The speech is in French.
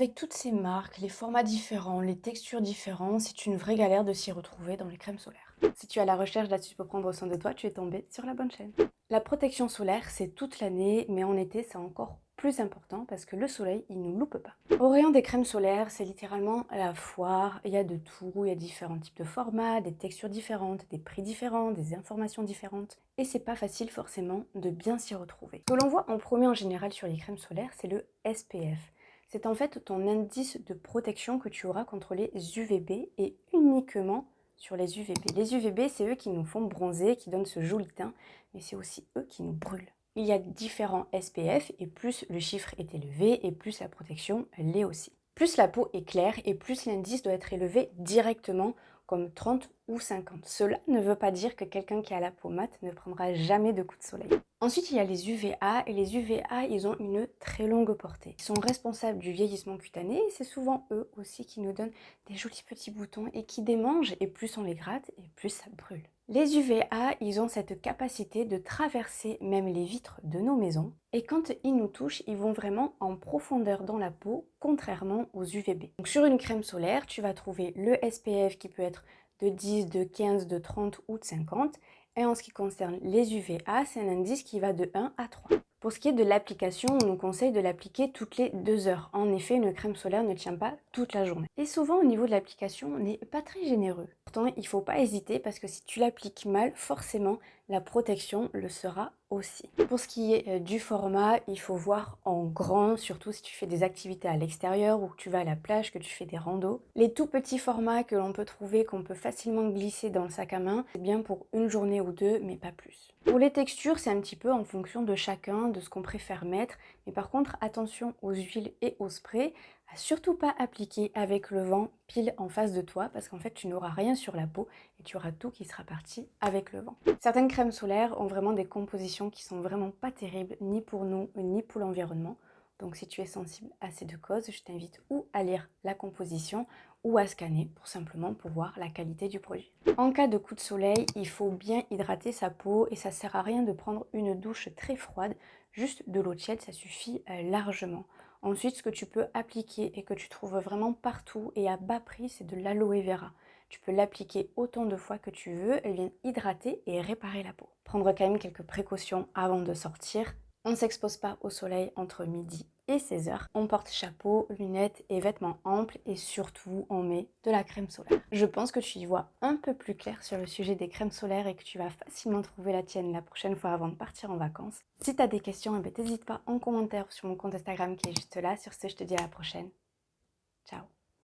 Avec toutes ces marques, les formats différents, les textures différentes, c'est une vraie galère de s'y retrouver dans les crèmes solaires. Si tu es à la recherche d'astuces pour prendre soin de toi, tu es tombé sur la bonne chaîne. La protection solaire, c'est toute l'année, mais en été, c'est encore plus important parce que le soleil, il nous loupe pas. Au rayon des crèmes solaires, c'est littéralement la foire. Il y a de tout, il y a différents types de formats, des textures différentes, des prix différents, des informations différentes. Et c'est pas facile forcément de bien s'y retrouver. Ce que l'on voit en premier en général sur les crèmes solaires, c'est le SPF. C'est en fait ton indice de protection que tu auras contre les UVB et uniquement sur les UVB. Les UVB, c'est eux qui nous font bronzer, qui donnent ce joli teint, mais c'est aussi eux qui nous brûlent. Il y a différents SPF et plus le chiffre est élevé et plus la protection l'est aussi. Plus la peau est claire et plus l'indice doit être élevé directement comme 30 ou 50. Cela ne veut pas dire que quelqu'un qui a la peau mate ne prendra jamais de coups de soleil. Ensuite, il y a les UVA et les UVA, ils ont une très longue portée. Ils sont responsables du vieillissement cutané et c'est souvent eux aussi qui nous donnent des jolis petits boutons et qui démangent et plus on les gratte et plus ça brûle. Les UVA, ils ont cette capacité de traverser même les vitres de nos maisons et quand ils nous touchent, ils vont vraiment en profondeur dans la peau, contrairement aux UVB. Donc sur une crème solaire, tu vas trouver le SPF qui peut être de 10, de 15, de 30 ou de 50. Et en ce qui concerne les UVA, c'est un indice qui va de 1 à 3. Pour ce qui est de l'application, on nous conseille de l'appliquer toutes les 2 heures. En effet, une crème solaire ne tient pas toute la journée. Et souvent, au niveau de l'application, on n'est pas très généreux. Pourtant, il ne faut pas hésiter parce que si tu l'appliques mal, forcément, la protection le sera aussi. Pour ce qui est du format, il faut voir en grand, surtout si tu fais des activités à l'extérieur ou que tu vas à la plage, que tu fais des randos. Les tout petits formats que l'on peut trouver, qu'on peut facilement glisser dans le sac à main, c'est bien pour une journée ou deux, mais pas plus. Pour les textures, c'est un petit peu en fonction de chacun, de ce qu'on préfère mettre. Mais par contre, attention aux huiles et aux sprays, à surtout pas appliquer avec le vent pile en face de toi parce qu'en fait, tu n'auras rien sur la peau et tu auras tout qui sera parti avec le vent. Certaines crèmes solaires ont vraiment des compositions qui sont vraiment pas terribles, ni pour nous, ni pour l'environnement. Donc si tu es sensible à ces deux causes, je t'invite ou à lire la composition ou à scanner pour simplement pour voir la qualité du produit. En cas de coup de soleil, il faut bien hydrater sa peau et ça sert à rien de prendre une douche très froide, juste de l'eau tiède, ça suffit largement. Ensuite, ce que tu peux appliquer et que tu trouves vraiment partout et à bas prix, c'est de l'aloe vera. Tu peux l'appliquer autant de fois que tu veux, elle vient hydrater et réparer la peau. Prendre quand même quelques précautions avant de sortir. On ne s'expose pas au soleil entre midi et 16 heures. On porte chapeau, lunettes et vêtements amples et surtout on met de la crème solaire. Je pense que tu y vois un peu plus clair sur le sujet des crèmes solaires et que tu vas facilement trouver la tienne la prochaine fois avant de partir en vacances. Si tu as des questions, n'hésite pas en commentaire sur mon compte Instagram qui est juste là. Sur ce, je te dis à la prochaine. Ciao.